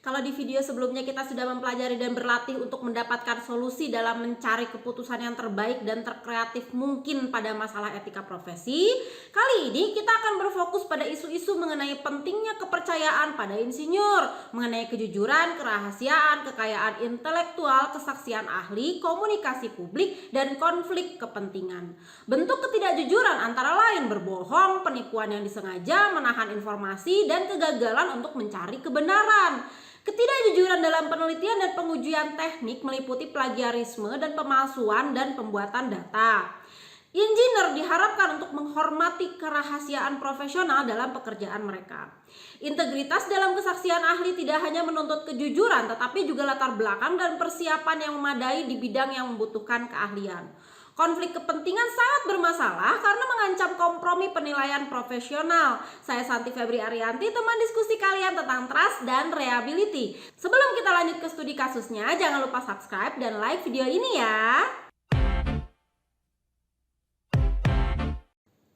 Kalau di video sebelumnya kita sudah mempelajari dan berlatih untuk mendapatkan solusi dalam mencari keputusan yang terbaik dan terkreatif mungkin pada masalah etika profesi, kali ini kita akan berfokus pada isu-isu mengenai pentingnya kepercayaan pada insinyur, mengenai kejujuran, kerahasiaan, kekayaan intelektual, kesaksian ahli, komunikasi publik, dan konflik kepentingan. Bentuk ketidakjujuran antara lain berbohong, penipuan yang disengaja, menahan informasi, dan kegagalan untuk mencari kebenaran. Ketidakjujuran dalam penelitian dan pengujian teknik meliputi plagiarisme dan pemalsuan dan pembuatan data. Engineer diharapkan untuk menghormati kerahasiaan profesional dalam pekerjaan mereka. Integritas dalam kesaksian ahli tidak hanya menuntut kejujuran, tetapi juga latar belakang dan persiapan yang memadai di bidang yang membutuhkan keahlian. Konflik kepentingan sangat bermasalah karena mengancam kompromi penilaian profesional. Saya Santi Febri Arianti, teman diskusi kalian tentang trust dan reliability. Sebelum kita lanjut ke studi kasusnya, jangan lupa subscribe dan like video ini ya.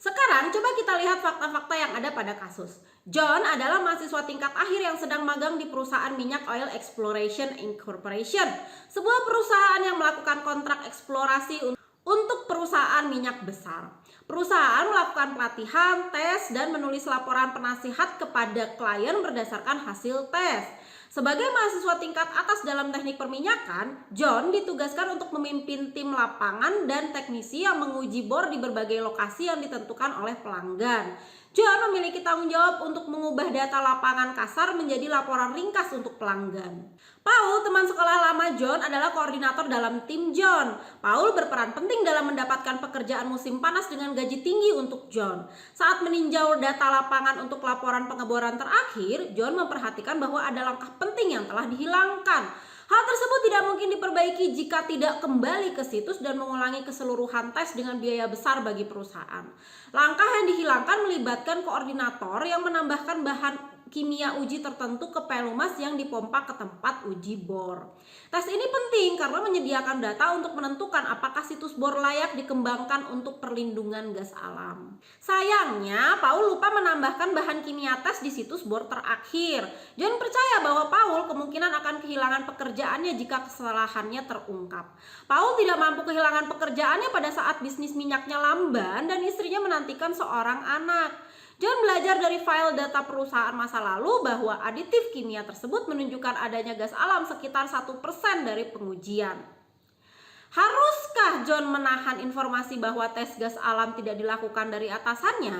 Sekarang coba kita lihat fakta-fakta yang ada pada kasus. John adalah mahasiswa tingkat akhir yang sedang magang di perusahaan minyak Oil Exploration Incorporation, sebuah perusahaan yang melakukan kontrak eksplorasi untuk perusahaan minyak besar. Perusahaan melakukan pelatihan, tes, dan menulis laporan penasihat kepada klien berdasarkan hasil tes. Sebagai mahasiswa tingkat atas dalam teknik perminyakan, John ditugaskan untuk memimpin tim lapangan dan teknisi yang menguji bor di berbagai lokasi yang ditentukan oleh pelanggan. John memiliki tanggung jawab untuk mengubah data lapangan kasar menjadi laporan ringkas untuk pelanggan. Paul, teman sekolah lama John, adalah koordinator dalam tim John. Paul berperan penting dalam mendapatkan pekerjaan musim panas dengan gaji tinggi untuk John. Saat meninjau data lapangan untuk laporan pengeboran terakhir, John memperhatikan bahwa ada langkah penting yang telah dihilangkan. Hal tersebut tidak mungkin diperbaiki jika tidak kembali ke situs dan mengulangi keseluruhan tes dengan biaya besar bagi perusahaan. Langkah yang dihilangkan melibatkan koordinator yang menambahkan bahan kimia uji tertentu ke pelumas yang dipompa ke tempat uji bor. Tes ini penting karena menyediakan data untuk menentukan apakah situs bor layak dikembangkan untuk perlindungan gas alam. Sayangnya, Paul lupa menambahkan bahan kimia tes di situs bor terakhir. John percaya bahwa Paul kemungkinan akan kehilangan pekerjaannya jika kesalahannya terungkap. Paul tidak mampu kehilangan pekerjaannya pada saat bisnis minyaknya lamban dan istrinya menantikan seorang anak. John belajar dari file data perusahaan masa lalu bahwa aditif kimia tersebut menunjukkan adanya gas alam sekitar 1% dari pengujian. Haruskah John menahan informasi bahwa tes gas alam tidak dilakukan dari atasannya?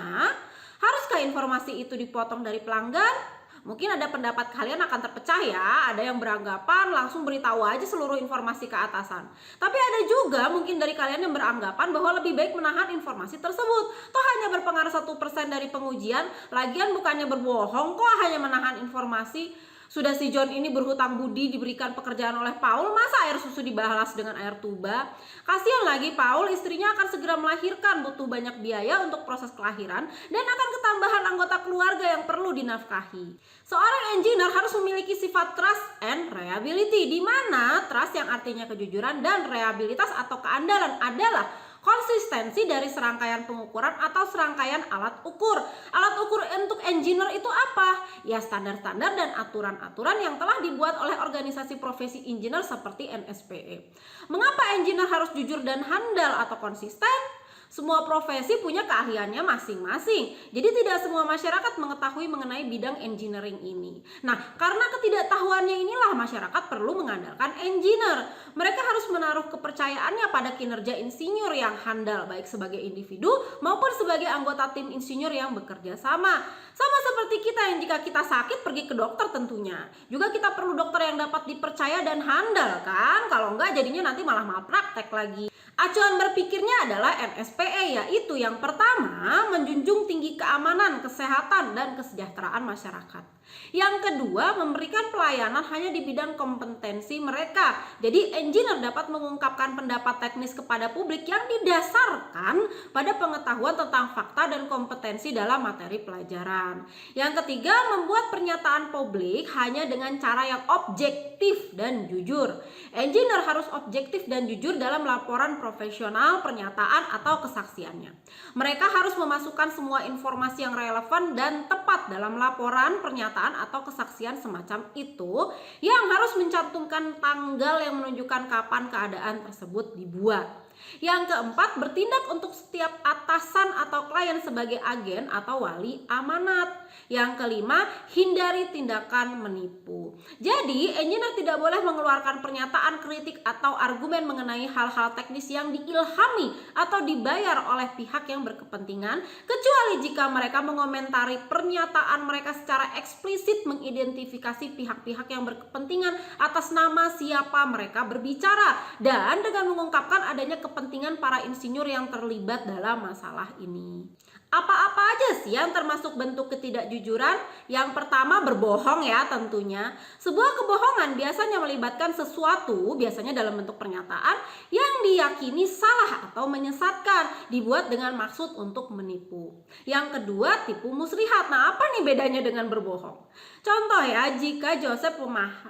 Haruskah informasi itu dipotong dari pelanggan? Mungkin ada pendapat kalian akan terpecah ya, ada yang beranggapan langsung beritahu aja seluruh informasi ke atasan. Tapi ada juga mungkin dari kalian yang beranggapan bahwa lebih baik menahan informasi tersebut. Toh hanya berpengaruh 1% dari pengujian, lagian bukannya berbohong kok hanya menahan informasi. Sudah si John ini berhutang budi diberikan pekerjaan oleh Paul, masa air susu dibalas dengan air tuba? Kasihan lagi Paul, istrinya akan segera melahirkan, butuh banyak biaya untuk proses kelahiran dan akan ketambahan anggota keluarga yang perlu dinafkahi. Seorang engineer harus memiliki sifat trust and reliability, di mana trust yang artinya kejujuran dan reliabilitas atau keandalan adalah konsistensi dari serangkaian pengukuran atau serangkaian alat ukur. Alat ukur untuk engineer itu apa? Ya standar-standar dan aturan-aturan yang telah dibuat oleh organisasi profesi engineer seperti NSPE. Mengapa engineer harus jujur dan handal atau konsisten? Semua profesi punya keahliannya masing-masing. Jadi tidak semua masyarakat mengetahui mengenai bidang engineering ini. Nah, karena ketidaktahuannya inilah masyarakat perlu mengandalkan engineer. Mereka harus menaruh kepercayaannya pada kinerja insinyur yang handal, baik sebagai individu maupun sebagai anggota tim insinyur yang bekerja sama. Sama seperti kita yang jika kita sakit pergi ke dokter tentunya. Juga kita perlu dokter yang dapat dipercaya dan handal kan? Kalau enggak jadinya nanti malah malpraktek lagi. Acuan berpikirnya adalah NSPE, yaitu yang pertama menjunjung tinggi keamanan, kesehatan, dan kesejahteraan masyarakat. Yang kedua, memberikan pelayanan hanya di bidang kompetensi mereka. Jadi engineer dapat mengungkapkan pendapat teknis kepada publik yang didasarkan pada pengetahuan tentang fakta dan kompetensi dalam materi pelajaran. Yang ketiga, membuat pernyataan publik hanya dengan cara yang objektif dan jujur. Engineer harus objektif dan jujur dalam laporan profesional, pernyataan, atau kesaksiannya. Mereka harus memasukkan semua informasi yang relevan dan tepat dalam laporan, pernyataan, pernyataan atau kesaksian semacam itu yang harus mencantumkan tanggal yang menunjukkan kapan keadaan tersebut dibuat. Yang keempat, bertindak untuk setiap atasan atau klien sebagai agen atau wali amanat. Yang kelima, hindari tindakan menipu. Jadi, engineer tidak boleh mengeluarkan pernyataan kritik atau argumen mengenai hal-hal teknis yang diilhami atau dibayar oleh pihak yang berkepentingan, kecuali jika mereka mengomentari pernyataan mereka secara eksplisit mengidentifikasi pihak-pihak yang berkepentingan atas nama siapa mereka berbicara dan dengan mengungkapkan adanya kepentingan para insinyur yang terlibat dalam masalah ini. Apa-apa aja sih yang termasuk bentuk ketidakjujuran? Yang pertama, berbohong ya tentunya. Sebuah kebohongan biasanya melibatkan sesuatu, biasanya dalam bentuk pernyataan, yang diyakini salah atau menyesatkan, dibuat dengan maksud untuk menipu. Yang kedua, tipu muslihat. Nah, apa nih bedanya dengan berbohong? Contoh ya, jika Joseph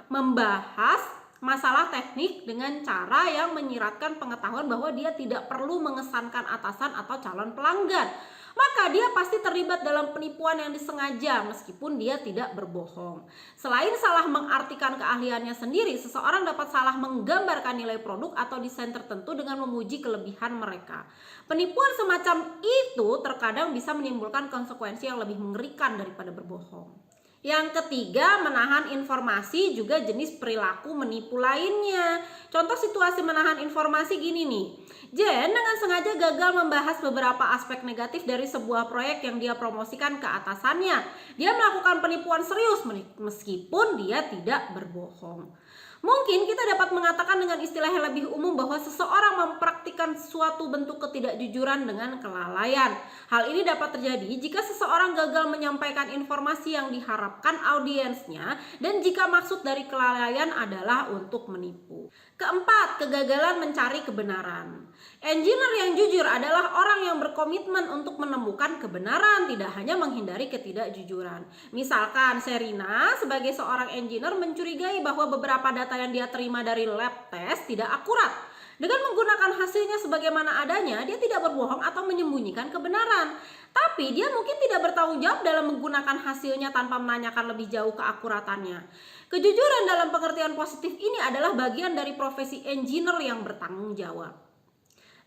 membahas masalah teknik dengan cara yang menyiratkan pengetahuan bahwa dia tidak perlu mengesankan atasan atau calon pelanggan, maka dia pasti terlibat dalam penipuan yang disengaja meskipun dia tidak berbohong. Selain salah mengartikan keahliannya sendiri, seseorang dapat salah menggambarkan nilai produk atau desain tertentu dengan memuji kelebihan mereka. Penipuan semacam itu terkadang bisa menimbulkan konsekuensi yang lebih mengerikan daripada berbohong. Yang ketiga, menahan informasi juga jenis perilaku menipu lainnya. Contoh situasi menahan informasi gini nih. Jen dengan sengaja gagal membahas beberapa aspek negatif dari sebuah proyek yang dia promosikan ke atasannya. Dia melakukan penipuan serius meskipun dia tidak berbohong. Mungkin kita dapat mengatakan dengan istilah yang lebih umum bahwa seseorang mempraktikkan suatu bentuk ketidakjujuran dengan kelalaian. Hal ini dapat terjadi jika seseorang gagal menyampaikan informasi yang diharapkan audiensnya dan jika maksud dari kelalaian adalah untuk menipu. Keempat, kegagalan mencari kebenaran. Engineer yang jujur adalah orang yang berkomitmen untuk menemukan kebenaran, tidak hanya menghindari ketidakjujuran. Misalkan Serina sebagai seorang engineer mencurigai bahwa beberapa data yang dia terima dari lab test tidak akurat. Dengan menggunakan hasilnya sebagaimana adanya, dia tidak berbohong atau menyembunyikan kebenaran. Tapi dia mungkin tidak bertanggung jawab dalam menggunakan hasilnya tanpa menanyakan lebih jauh keakuratannya. Kejujuran dalam pengertian positif ini adalah bagian dari profesi engineer yang bertanggung jawab.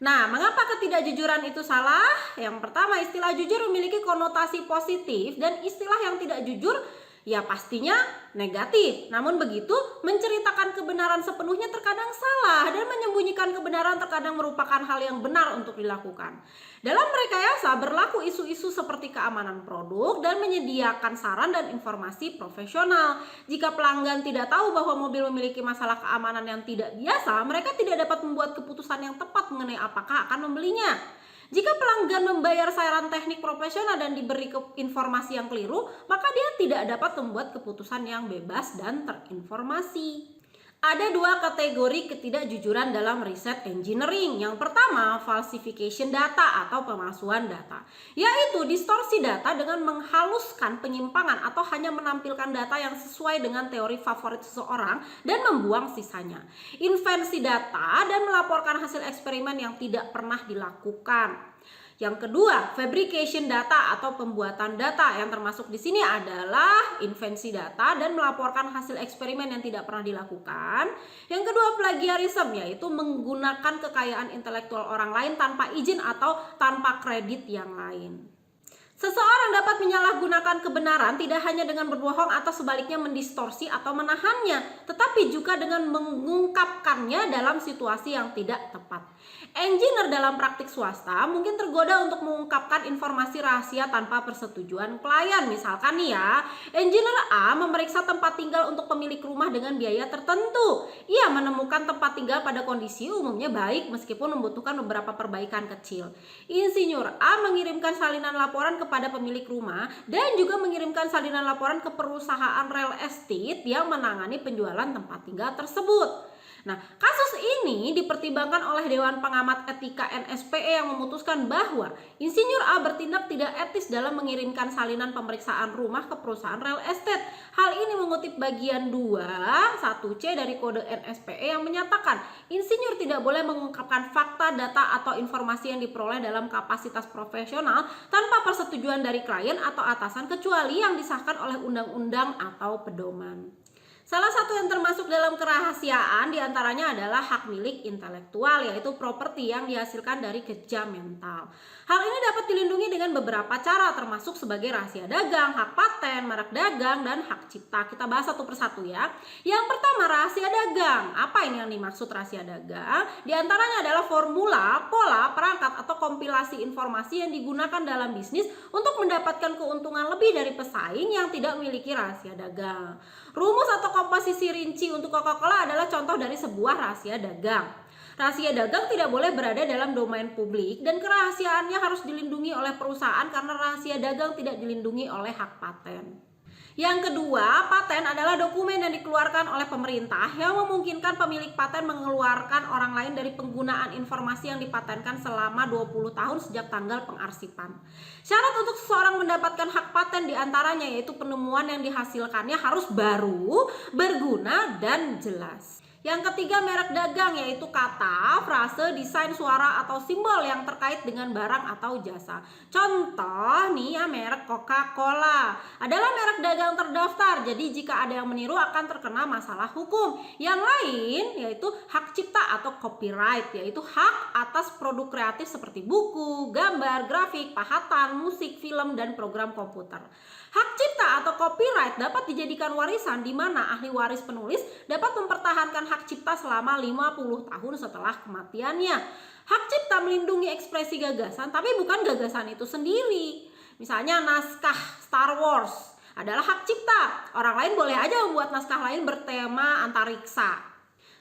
Nah, mengapa ketidakjujuran itu salah? Yang pertama, istilah jujur memiliki konotasi positif dan istilah yang tidak jujur ya pastinya negatif. Namun begitu, menceritakan kebenaran sepenuhnya terkadang salah dan menyembunyikan kebenaran terkadang merupakan hal yang benar untuk dilakukan. Dalam merekayasa berlaku isu-isu seperti keamanan produk dan menyediakan saran dan informasi profesional. Jika pelanggan tidak tahu bahwa mobil memiliki masalah keamanan yang tidak biasa, mereka tidak dapat membuat keputusan yang tepat mengenai apakah akan membelinya. Jika pelanggan membayar saran teknik profesional dan diberi informasi yang keliru, maka dia tidak dapat membuat keputusan yang bebas dan terinformasi. Ada dua kategori ketidakjujuran dalam riset engineering. Yang pertama, falsification data atau pemalsuan data, yaitu distorsi data dengan menghaluskan penyimpangan atau hanya menampilkan data yang sesuai dengan teori favorit seseorang dan membuang sisanya. Invensi data dan melaporkan hasil eksperimen yang tidak pernah dilakukan. Yang kedua, fabrication data atau pembuatan data, yang termasuk di sini adalah invensi data dan melaporkan hasil eksperimen yang tidak pernah dilakukan. Yang kedua, plagiarism, yaitu menggunakan kekayaan intelektual orang lain tanpa izin atau tanpa kredit yang lain. Seseorang dapat menyalahgunakan kebenaran tidak hanya dengan berbohong atau sebaliknya mendistorsi atau menahannya, tetapi juga dengan mengungkapkannya dalam situasi yang tidak tepat. Engineer dalam praktik swasta mungkin tergoda untuk mengungkapkan informasi rahasia tanpa persetujuan klien. Misalkan nih ya, engineer A memeriksa tempat tinggal untuk pemilik rumah dengan biaya tertentu. Ia menemukan tempat tinggal pada kondisi umumnya baik meskipun membutuhkan beberapa perbaikan kecil. Insinyur A mengirimkan salinan laporan kepada pemilik rumah dan juga mengirimkan salinan laporan ke perusahaan real estate yang menangani penjualan tempat tinggal tersebut. Nah, kasus ini dipertimbangkan oleh Dewan Pengamat Etika NSPE yang memutuskan bahwa Insinyur A bertindak tidak etis dalam mengirimkan salinan pemeriksaan rumah ke perusahaan real estate. Hal ini mengutip bagian 2 1C dari Kode NSPE yang menyatakan insinyur tidak boleh mengungkapkan fakta, data, atau informasi yang diperoleh dalam kapasitas profesional tanpa persetujuan dari klien atau atasan kecuali yang disahkan oleh undang-undang atau pedoman. Salah satu yang termasuk dalam kerahasiaan diantaranya adalah hak milik intelektual, yaitu properti yang dihasilkan dari kerja mental. Hal ini dapat dilindungi dengan beberapa cara, termasuk sebagai rahasia dagang, hak paten, merek dagang, dan hak cipta. Kita bahas satu persatu ya. Yang pertama, rahasia dagang. Apa ini yang dimaksud rahasia dagang? Di antaranya adalah formula, pola, perangkat, atau kompilasi informasi yang digunakan dalam bisnis untuk mendapatkan keuntungan lebih dari pesaing yang tidak memiliki rahasia dagang. Rumus atau komposisi rinci untuk Coca-Cola adalah contoh dari sebuah rahasia dagang. Rahasia dagang tidak boleh berada dalam domain publik dan kerahasiaannya harus dilindungi oleh perusahaan karena rahasia dagang tidak dilindungi oleh hak paten. Yang kedua, paten adalah dokumen yang dikeluarkan oleh pemerintah yang memungkinkan pemilik paten mengeluarkan orang lain dari penggunaan informasi yang dipatenkan selama 20 tahun sejak tanggal pengarsipan. Syarat untuk seseorang mendapatkan hak paten diantaranya yaitu penemuan yang dihasilkannya harus baru, berguna, dan jelas. Yang ketiga, merek dagang yaitu kata, frase, desain, suara, atau simbol yang terkait dengan barang atau jasa. Contoh nih ya, merek Coca-Cola adalah merek dagang terdaftar. Jadi jika ada yang meniru akan terkena masalah hukum. Yang lain yaitu hak cipta atau copyright, yaitu hak atas produk kreatif seperti buku, gambar, grafik, pahatan, musik, film, dan program komputer. Hak cipta atau copyright dapat dijadikan warisan di mana ahli waris penulis dapat mempertahankan hak cipta selama 50 tahun setelah kematiannya. Hak cipta melindungi ekspresi gagasan, tapi bukan gagasan itu sendiri. Misalnya naskah Star Wars adalah hak cipta. Orang lain boleh aja membuat naskah lain bertema antariksa.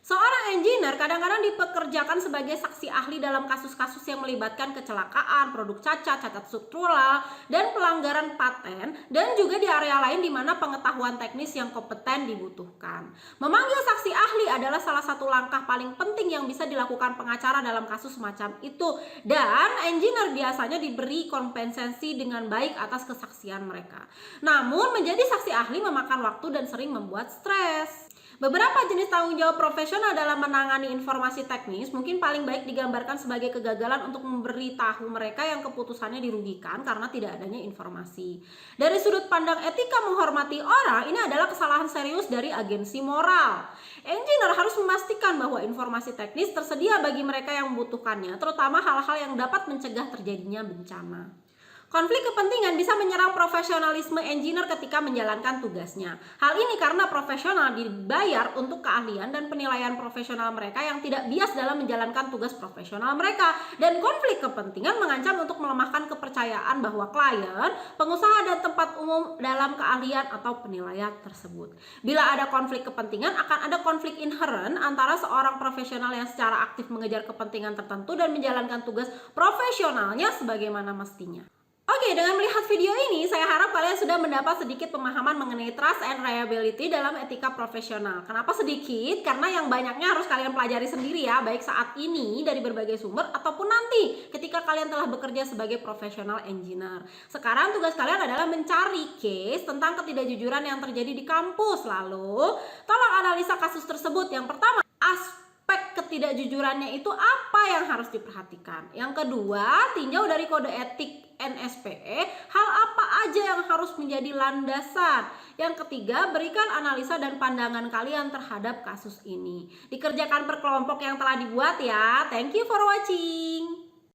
Seorang engineer kadang-kadang dipekerjakan sebagai saksi ahli dalam kasus-kasus yang melibatkan kecelakaan, produk cacat, cacat struktural, dan pelanggaran paten, dan juga di area lain di mana pengetahuan teknis yang kompeten dibutuhkan. Memanggil saksi ahli adalah salah satu langkah paling penting yang bisa dilakukan pengacara dalam kasus semacam itu, dan engineer biasanya diberi kompensasi dengan baik atas kesaksian mereka. Namun, menjadi saksi ahli memakan waktu dan sering membuat stres. Beberapa jenis tanggung jawab profesional dalam menangani informasi teknis mungkin paling baik digambarkan sebagai kegagalan untuk memberitahu mereka yang keputusannya dirugikan karena tidak adanya informasi. Dari sudut pandang etika menghormati orang, ini adalah kesalahan serius dari agensi moral. Engineer harus memastikan bahwa informasi teknis tersedia bagi mereka yang membutuhkannya, terutama hal-hal yang dapat mencegah terjadinya bencana. Konflik kepentingan bisa menyerang profesionalisme engineer ketika menjalankan tugasnya. Hal ini karena profesional dibayar untuk keahlian dan penilaian profesional mereka yang tidak bias dalam menjalankan tugas profesional mereka. Dan konflik kepentingan mengancam untuk melemahkan kepercayaan bahwa klien, pengusaha, dan tempat umum dalam keahlian atau penilaian tersebut. Bila ada konflik kepentingan, akan ada konflik inherent antara seorang profesional yang secara aktif mengejar kepentingan tertentu dan menjalankan tugas profesionalnya sebagaimana mestinya. Oke, dengan melihat video ini, saya harap kalian sudah mendapat sedikit pemahaman mengenai trust and reliability dalam etika profesional. Kenapa sedikit? Karena yang banyaknya harus kalian pelajari sendiri ya, baik saat ini dari berbagai sumber ataupun nanti ketika kalian telah bekerja sebagai profesional engineer. Sekarang tugas kalian adalah mencari case tentang ketidakjujuran yang terjadi di kampus. Lalu, tolong analisa kasus tersebut. Yang pertama, aspek ketidakjujurannya itu apa yang harus diperhatikan. Yang kedua, tinjau dari kode etik NSPE, hal apa aja yang harus menjadi landasan. Yang ketiga, berikan analisa dan pandangan kalian terhadap kasus ini. Dikerjakan per kelompok yang telah dibuat ya. Thank you for watching.